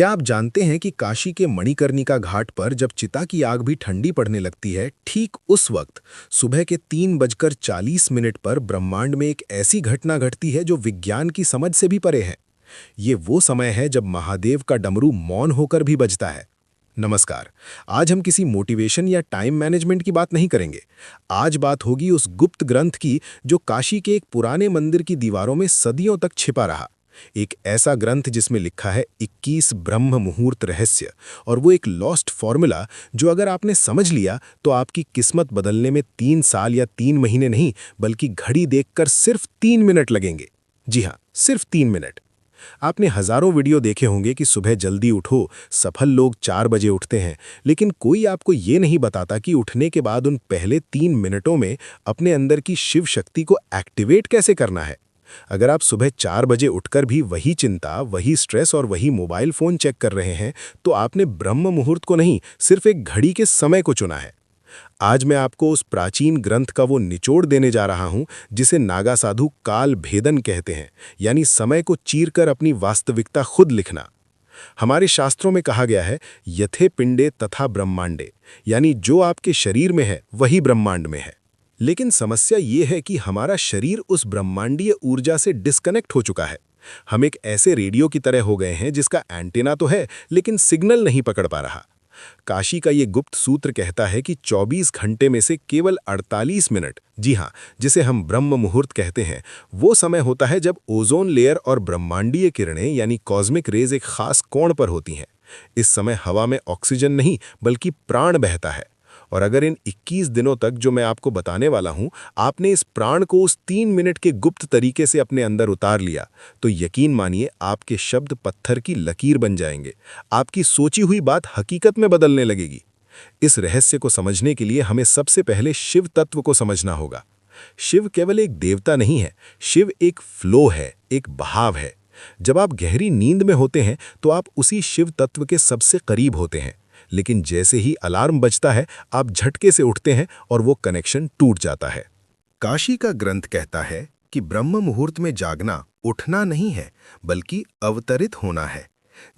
क्या आप जानते हैं कि काशी के मणिकर्णिका घाट पर जब चिता की आग भी ठंडी पड़ने लगती है, ठीक उस वक्त सुबह के 3:40 पर ब्रह्मांड में एक ऐसी घटना घटती है जो विज्ञान की समझ से भी परे है। ये वो समय है जब महादेव का डमरू मौन होकर भी बजता है। नमस्कार। आज हम किसी मोटिवेशन या टाइम मैनेजमेंट की बात नहीं करेंगे। आज बात होगी उस गुप्त ग्रंथ की जो काशी के एक पुराने मंदिर की दीवारों में सदियों तक छिपा रहा। एक ऐसा ग्रंथ जिसमें लिखा है 21 ब्रह्म मुहूर्त रहस्य, और वो एक लॉस्ट फॉर्मूला जो अगर आपने समझ लिया तो आपकी किस्मत बदलने में 3 साल या 3 महीने नहीं बल्कि घड़ी देखकर सिर्फ 3 मिनट लगेंगे। जी हाँ, सिर्फ 3 मिनट। आपने हजारों वीडियो देखे होंगे कि सुबह जल्दी उठो, सफल लोग 4 बजे उठते हैं, लेकिन कोई आपको ये नहीं बताता कि उठने के बाद उन पहले 3 मिनटों में अपने अंदर की शिव शक्ति को एक्टिवेट कैसे करना है। अगर आप सुबह 4 बजे उठकर भी वही चिंता, वही स्ट्रेस और वही मोबाइल फोन चेक कर रहे हैं, तो आपने ब्रह्म मुहूर्त को नहीं, सिर्फ एक घड़ी के समय को चुना है। आज मैं आपको उस प्राचीन ग्रंथ का वो निचोड़ देने जा रहा हूं जिसे नागा साधु काल भेदन कहते हैं, यानी समय को चीरकर अपनी वास्तविकता खुद लिखना। हमारे शास्त्रों में कहा गया है, यथे पिंडे तथा ब्रह्मांडे, यानी जो आपके शरीर में है वही ब्रह्मांड में है। लेकिन समस्या ये है कि हमारा शरीर उस ब्रह्मांडीय ऊर्जा से डिस्कनेक्ट हो चुका है। हम एक ऐसे रेडियो की तरह हो गए हैं जिसका एंटीना तो है लेकिन सिग्नल नहीं पकड़ पा रहा। काशी का ये गुप्त सूत्र कहता है कि 24 घंटे में से केवल 48 मिनट, जी हाँ, जिसे हम ब्रह्म मुहूर्त कहते हैं, वो समय होता है जब ओजोन लेयर और ब्रह्मांडीय किरणें यानी कॉस्मिक रेज एक खास कोण पर होती हैं। इस समय हवा में ऑक्सीजन नहीं बल्कि प्राण बहता है। और अगर इन 21 दिनों तक जो मैं आपको बताने वाला हूं, आपने इस प्राण को उस 3 मिनट के गुप्त तरीके से अपने अंदर उतार लिया, तो यकीन मानिए आपके शब्द पत्थर की लकीर बन जाएंगे। आपकी सोची हुई बात हकीकत में बदलने लगेगी। इस रहस्य को समझने के लिए हमें सबसे पहले शिव तत्व को समझना होगा। शिव केवल एक देवता नहीं है, शिव एक फ्लो है, एक बहाव है। जब आप गहरी नींद में होते हैं तो आप उसी शिव तत्व के सबसे करीब होते हैं, लेकिन जैसे ही अलार्म बजता है आप झटके से उठते हैं और वो कनेक्शन टूट जाता है। काशी का ग्रंथ कहता है कि ब्रह्म मुहूर्त में जागना उठना नहीं है बल्कि अवतरित होना है।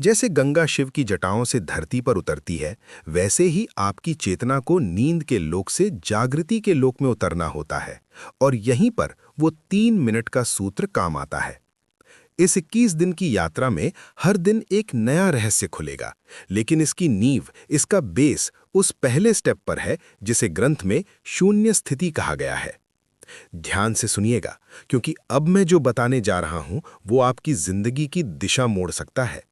जैसे गंगा शिव की जटाओं से धरती पर उतरती है, वैसे ही आपकी चेतना को नींद के लोक से जागृति के लोक में उतरना होता है, और यहीं पर वो 3 मिनट का सूत्र काम आता है। इस 21 दिन की यात्रा में हर दिन एक नया रहस्य खुलेगा, लेकिन इसकी नींव, इसका बेस उस पहले स्टेप पर है जिसे ग्रंथ में शून्य स्थिति कहा गया है। ध्यान से सुनिएगा, क्योंकि अब मैं जो बताने जा रहा हूं वो आपकी जिंदगी की दिशा मोड़ सकता है।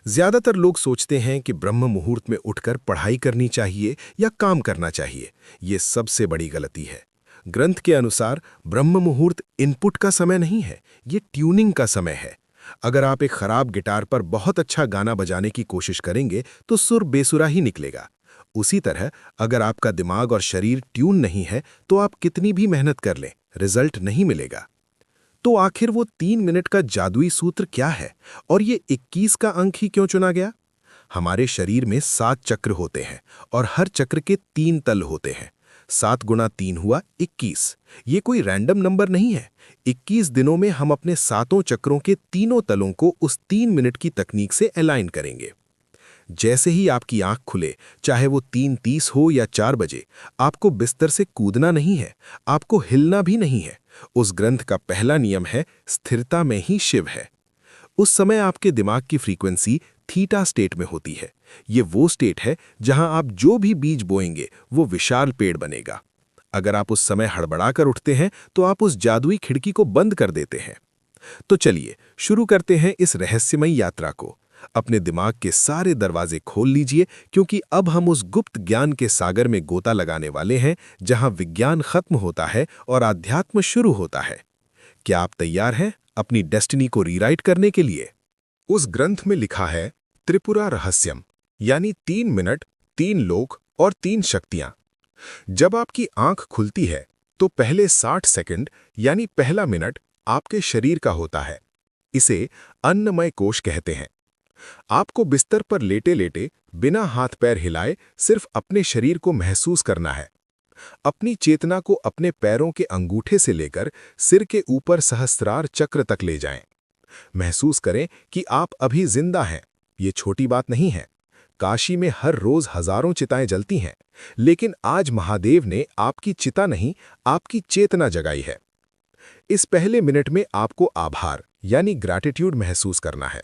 ज्यादातर लोग सोचते हैं कि ब्रह्म मुहूर्त में उठकर पढ़ाई करनी चाहिए या काम करना चाहिए। ये सबसे बड़ी गलती है। ग्रंथ के अनुसार ब्रह्म मुहूर्त इनपुट का समय नहीं है, ये ट्यूनिंग का समय है। अगर आप एक खराब गिटार पर बहुत अच्छा गाना बजाने की कोशिश करेंगे तो सुर बेसुरा ही निकलेगा। उसी तरह अगर आपका दिमाग और शरीर ट्यून नहीं है तो आप कितनी भी मेहनत कर लें, रिजल्ट नहीं मिलेगा। तो आखिर वो 3 मिनट का जादुई सूत्र क्या है, और ये 21 का अंक ही क्यों चुना गया? हमारे शरीर में 7 चक्र होते हैं और हर चक्र के 3 तल होते हैं। 7 गुणा 3 हुआ 21। ये कोई रैंडम नंबर नहीं है। 21 दिनों में हम अपने 7 चक्रों के तीनों तलों को उस 3 मिनट की तकनीक से अलाइन करेंगे। जैसे ही आपकी आंख खुले, चाहे वो 3:30 हो या 4 बजे, आपको बिस्तर से कूदना नहीं है, आपको हिलना भी नहीं है। उस ग्रंथ का पहला नियम है, स्थिरता में ही शिव है। उस समय आपके दिमाग की फ्रीक्वेंसी थीटा स्टेट में होती है। ये वो स्टेट है जहां आप जो भी बीज बोएंगे वो विशाल पेड़ बनेगा। अगर आप उस समय हड़बड़ाकर उठते हैं तो आप उस जादुई खिड़की को बंद कर देते हैं। तो चलिए शुरू करते हैं इस रहस्यमयी यात्रा को। अपने दिमाग के सारे दरवाजे खोल लीजिए, क्योंकि अब हम उस गुप्त ज्ञान के सागर में गोता लगाने वाले हैं जहां विज्ञान खत्म होता है और आध्यात्म शुरू होता है। क्या आप तैयार हैं अपनी डेस्टिनी को रीराइट करने के लिए? उस ग्रंथ में लिखा है त्रिपुरा रहस्यम, यानी 3 मिनट, 3 लोक और 3 शक्तियां। जब आपकी आंख खुलती है तो पहले 60 सेकंड यानी पहला मिनट आपके शरीर का होता है। इसे अन्नमय कोश कहते हैं। आपको बिस्तर पर लेटे लेटे बिना हाथ पैर हिलाए सिर्फ अपने शरीर को महसूस करना है। अपनी चेतना को अपने पैरों के अंगूठे से लेकर सिर के ऊपर सहस्त्रार चक्र तक ले जाएं। महसूस करें कि आप अभी जिंदा हैं। ये छोटी बात नहीं है। काशी में हर रोज हजारों चिताएं जलती हैं, लेकिन आज महादेव ने आपकी चिता नहीं, आपकी चेतना जगाई है। इस पहले मिनट में आपको आभार यानी ग्रैटिट्यूड महसूस करना है।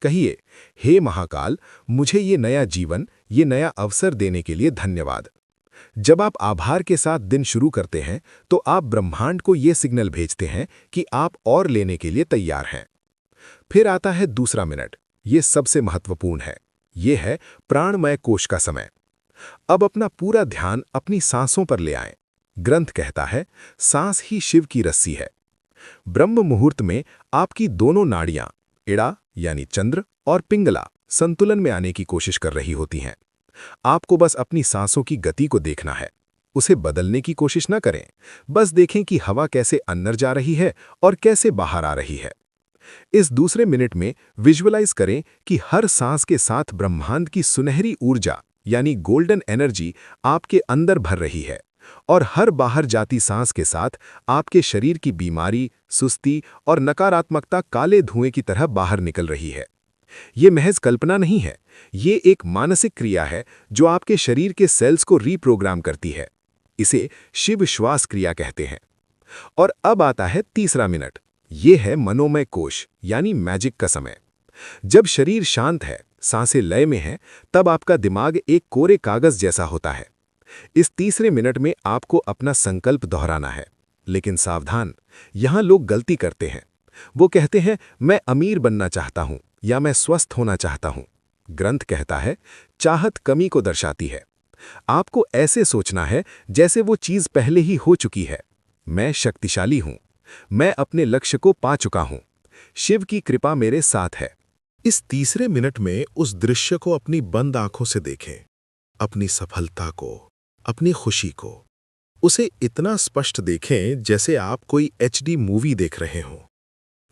कहिए, हे महाकाल, मुझे ये नया जीवन, ये नया अवसर देने के लिए धन्यवाद। जब आप आभार के साथ दिन शुरू करते हैं, तो आप ब्रह्मांड को ये सिग्नल भेजते हैं कि आप और लेने के लिए तैयार हैं। फिर आता है दूसरा मिनट। ये सबसे महत्वपूर्ण है। ये है प्राणमय कोश का समय। अब अपना पूरा ध्यान अपनी सांसों पर ले आएं। ग्रंथ कहता है, सांस ही शिव की रस्सी है। ब्रह्म मुहूर्त में आपकी दोनों नाड़ियां, इड़ा यानी चंद्र और पिंगला, संतुलन में आने की कोशिश कर रही होती हैं। आपको बस अपनी सांसों की गति को देखना है। उसे बदलने की कोशिश न करें। बस देखें कि हवा कैसे अंदर जा रही है और कैसे बाहर आ रही है। इस दूसरे मिनट में विजुअलाइज करें कि हर सांस के साथ ब्रह्मांड की सुनहरी ऊर्जा यानी गोल्डन एनर्जी आपके अंदर भर रही है, और हर बाहर जाती सांस के साथ आपके शरीर की बीमारी, सुस्ती और नकारात्मकता काले धुएं की तरह बाहर निकल रही है। ये महज कल्पना नहीं है, ये एक मानसिक क्रिया है जो आपके शरीर के सेल्स को रीप्रोग्राम करती है। इसे शिव श्वास क्रिया कहते हैं। और अब आता है तीसरा मिनट। ये है मनोमय कोश यानी मैजिक का समय। जब शरीर शांत है, सांसें लय में हैं, तब आपका दिमाग एक कोरे कागज जैसा होता है। इस तीसरे मिनट में आपको अपना संकल्प दोहराना है। लेकिन सावधान, यहां लोग गलती करते हैं। वो कहते हैं, मैं अमीर बनना चाहता हूं या मैं स्वस्थ होना चाहता हूं। ग्रंथ कहता है, चाहत कमी को दर्शाती है। आपको ऐसे सोचना है जैसे वो चीज पहले ही हो चुकी है। मैं शक्तिशाली हूं, मैं अपने लक्ष्य को पा चुका हूं, शिव की कृपा मेरे साथ है। इस तीसरे मिनट में उस दृश्य को अपनी बंद आंखों से देखें, अपनी सफलता को, अपनी खुशी को। उसे इतना स्पष्ट देखें जैसे आप कोई एचडी मूवी देख रहे हों।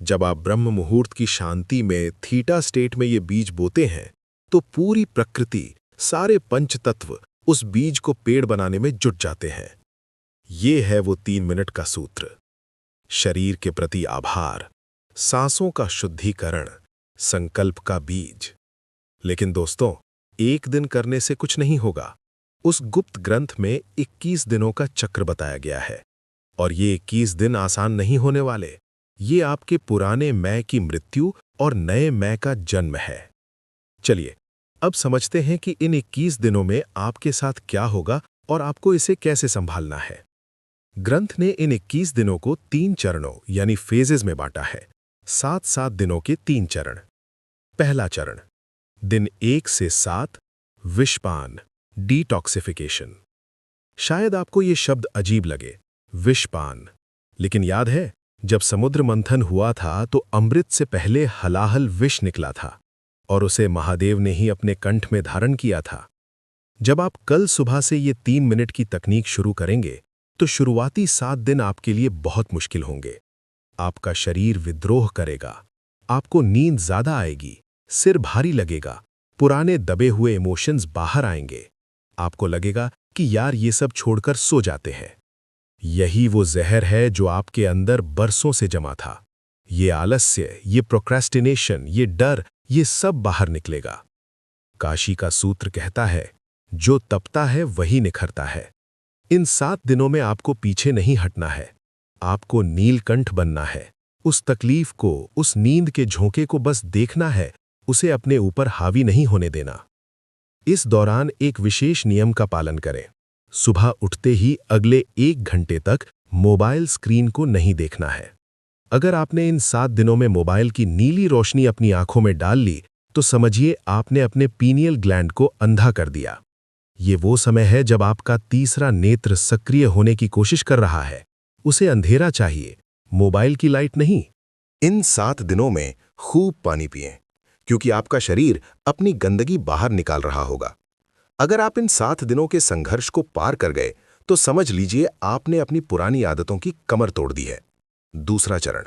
जब आप ब्रह्म मुहूर्त की शांति में थीटा स्टेट में ये बीज बोते हैं, तो पूरी प्रकृति, सारे पंचतत्व उस बीज को पेड़ बनाने में जुट जाते हैं। ये है वो 3 मिनट का सूत्र। शरीर के प्रति आभार, सांसों का शुद्धिकरण, संकल्प का बीज। लेकिन दोस्तों, एक दिन करने से कुछ नहीं होगा। उस गुप्त ग्रंथ में 21 दिनों का चक्र बताया गया है, और ये 21 दिन आसान नहीं होने वाले। ये आपके पुराने मैं की मृत्यु और नए मैं का जन्म है। चलिए, अब समझते हैं कि इन 21 दिनों में आपके साथ क्या होगा और आपको इसे कैसे संभालना है। ग्रंथ ने इन 21 दिनों को 3 चरणों यानी फेजेस में बांटा है। 7-7 दिनों के 3 चरण। पहला चरण, दिन 1 से 7, विषपान, डिटॉक्सिफिकेशन। शायद आपको ये शब्द अजीब लगे, विषपान। लेकिन याद है, जब समुद्र मंथन हुआ था तो अमृत से पहले हलाहल विष निकला था, और उसे महादेव ने ही अपने कंठ में धारण किया था। जब आप कल सुबह से ये 3 मिनट की तकनीक शुरू करेंगे, तो शुरुआती 7 दिन आपके लिए बहुत मुश्किल होंगे। आपका शरीर विद्रोह करेगा, आपको नींद ज्यादा आएगी, सिर भारी लगेगा, पुराने दबे हुए इमोशंस बाहर आएंगे। आपको लगेगा कि यार ये सब छोड़कर सो जाते हैं। यही वो जहर है जो आपके अंदर बरसों से जमा था। ये आलस्य, ये प्रोक्रेस्टिनेशन, ये डर, ये सब बाहर निकलेगा। काशी का सूत्र कहता है, जो तपता है वही निखरता है। इन 7 दिनों में आपको पीछे नहीं हटना है। आपको नीलकंठ बनना है। उस तकलीफ को, उस नींद के झोंके को बस देखना है, उसे अपने ऊपर हावी नहीं होने देना। इस दौरान एक विशेष नियम का पालन करें। सुबह उठते ही अगले 1 घंटे तक मोबाइल स्क्रीन को नहीं देखना है। अगर आपने इन 7 दिनों में मोबाइल की नीली रोशनी अपनी आंखों में डाल ली, तो समझिए आपने अपने पीनियल ग्लैंड को अंधा कर दिया। ये वो समय है जब आपका तीसरा नेत्र सक्रिय होने की कोशिश कर रहा है। उसे अंधेरा चाहिए, मोबाइल की लाइट नहीं। इन 7 दिनों में खूब पानी पिएं, क्योंकि आपका शरीर अपनी गंदगी बाहर निकाल रहा होगा। अगर आप इन 7 दिनों के संघर्ष को पार कर गए, तो समझ लीजिए आपने अपनी पुरानी आदतों की कमर तोड़ दी है। दूसरा चरण,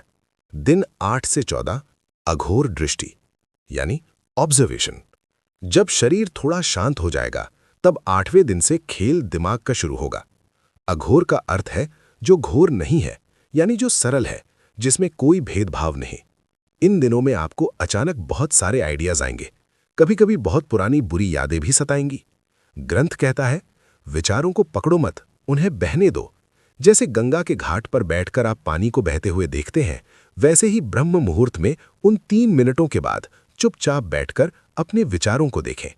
दिन 8 से 14, अघोर दृष्टि यानी ऑब्जर्वेशन। जब शरीर थोड़ा शांत हो जाएगा, तब 8वें दिन से खेल दिमाग का शुरू होगा। अघोर का अर्थ है जो घोर नहीं है, यानी जो सरल है, जिसमें कोई भेदभाव नहीं। इन दिनों में आपको अचानक बहुत सारे आइडियाज आएंगे। कभी कभी बहुत पुरानी बुरी यादें भी सताएंगी। ग्रंथ कहता है, विचारों को पकड़ो मत, उन्हें बहने दो। जैसे गंगा के घाट पर बैठकर आप पानी को बहते हुए देखते हैं, वैसे ही ब्रह्म मुहूर्त में उन 3 मिनटों के बाद चुपचाप बैठकर अपने विचारों को देखें।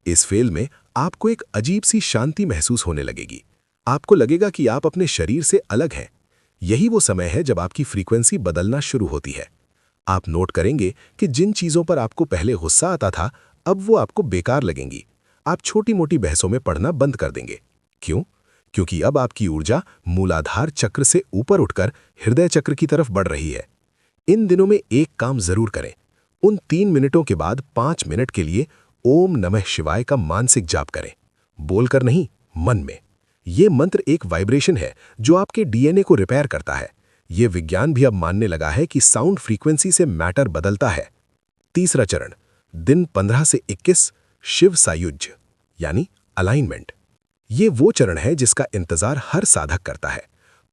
इस फेल में आपको एक अजीब सी शांति महसूस होने लगेगी। आपको लगेगा कि आप अपने शरीर से अलग हैं। यही वो समय है जब आपकी फ्रीक्वेंसी बदलना शुरू होती है। आप नोट करेंगे कि जिन चीज़ों पर आपको पहले गुस्सा आता था, अब वो आपको बेकार लगेंगी। आप छोटी मोटी बहसों में पढ़ना बंद कर देंगे। क्यों? क्योंकि अब आपकी ऊर्जा मूलाधार चक्र से ऊपर उठकर हृदय चक्र की तरफ बढ़ रही है। इन दिनों में एक काम जरूर करें। उन 3 मिनटों के बाद 5 मिनट के लिए ओम नमः शिवाय का मानसिक जाप करें। बोलकर नहीं, मन में। ये मंत्र एक वाइब्रेशन है जो आपके डीएनए को रिपेयर करता है। ये विज्ञान भी अब मानने लगा है कि साउंड फ्रीक्वेंसी से मैटर बदलता है। तीसरा चरण, दिन 15 से 21 शिव सायुज्य यानी अलाइनमेंट। ये वो चरण है जिसका इंतजार हर साधक करता है।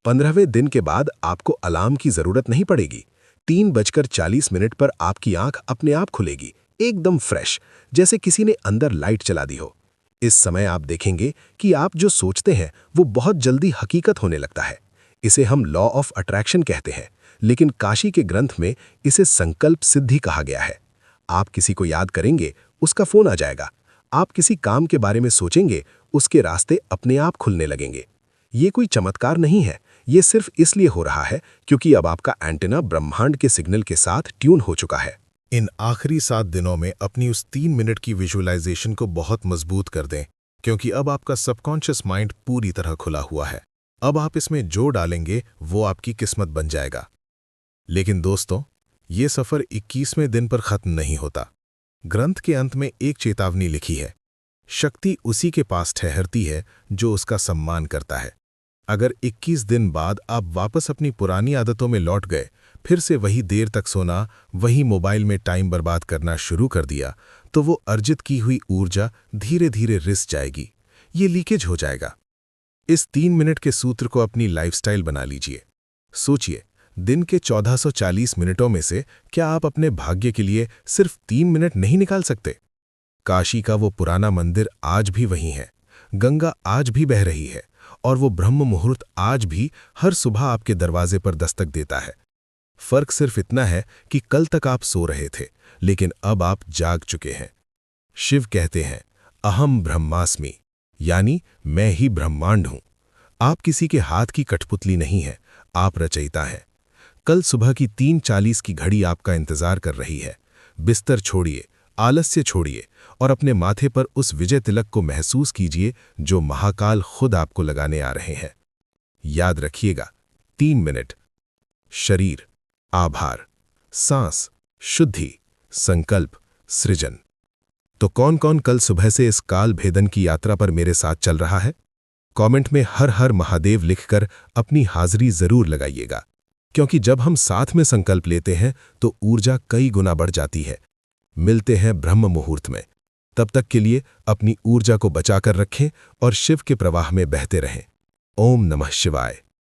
15वें दिन के बाद आपको अलार्म की जरूरत नहीं पड़ेगी। 3:40 पर आपकी आंख अपने आप खुलेगी, एकदम फ्रेश, जैसे किसी ने अंदर लाइट चला दी हो। इस समय आप देखेंगे कि आप जो सोचते हैं वो बहुत जल्दी हकीकत होने लगता है। इसे हम लॉ ऑफ अट्रैक्शन कहते हैं, लेकिन काशी के ग्रंथ में इसे संकल्प सिद्धि कहा गया है। आप किसी को याद करेंगे, उसका फोन आ जाएगा। आप किसी काम के बारे में सोचेंगे, उसके रास्ते अपने आप खुलने लगेंगे। ये कोई चमत्कार नहीं है, ये सिर्फ इसलिए हो रहा है क्योंकि अब आपका एंटेना ब्रह्मांड के सिग्नल के साथ ट्यून हो चुका है। इन आखिरी 7 दिनों में अपनी उस 3 मिनट की विजुअलाइजेशन को बहुत मजबूत कर दें, क्योंकि अब आपका सबकॉन्शियस माइंड पूरी तरह खुला हुआ है। अब आप इसमें जो डालेंगे वो आपकी किस्मत बन जाएगा। लेकिन दोस्तों, ये सफर 21वें दिन पर खत्म नहीं होता। ग्रंथ के अंत में एक चेतावनी लिखी है, शक्ति उसी के पास ठहरती है जो उसका सम्मान करता है। अगर 21 दिन बाद आप वापस अपनी पुरानी आदतों में लौट गए, फिर से वही देर तक सोना, वही मोबाइल में टाइम बर्बाद करना शुरू कर दिया, तो वो अर्जित की हुई ऊर्जा धीरे धीरे रिस जाएगी। ये लीकेज हो जाएगा। इस 3 मिनट के सूत्र को अपनी लाइफस्टाइल बना लीजिए। सोचिए, दिन के 1440 मिनटों में से क्या आप अपने भाग्य के लिए सिर्फ 3 मिनट नहीं निकाल सकते? काशी का वो पुराना मंदिर आज भी वही है, गंगा आज भी बह रही है, और वो ब्रह्म मुहूर्त आज भी हर सुबह आपके दरवाजे पर दस्तक देता है। फर्क सिर्फ इतना है कि कल तक आप सो रहे थे, लेकिन अब आप जाग चुके हैं। शिव कहते हैं, अहम ब्रह्मास्मि, यानी मैं ही ब्रह्मांड हूं। आप किसी के हाथ की कठपुतली नहीं है, आप रचयिता हैं। कल सुबह की 3:40 की घड़ी आपका इंतजार कर रही है। बिस्तर छोड़िए, आलस्य छोड़िए और अपने माथे पर उस विजय तिलक को महसूस कीजिए जो महाकाल खुद आपको लगाने आ रहे हैं। याद रखिएगा, 3 मिनट, शरीर, आभार, सांस, शुद्धि, संकल्प, सृजन। तो कौन कौन कल सुबह से इस काल भेदन की यात्रा पर मेरे साथ चल रहा है? कमेंट में हर हर महादेव लिखकर अपनी हाजिरी जरूर लगाइएगा, क्योंकि जब हम साथ में संकल्प लेते हैं तो ऊर्जा कई गुना बढ़ जाती है। मिलते हैं ब्रह्म मुहूर्त में। तब तक के लिए अपनी ऊर्जा को बचाकर रखें और शिव के प्रवाह में बहते रहें। ओम नमः शिवाय।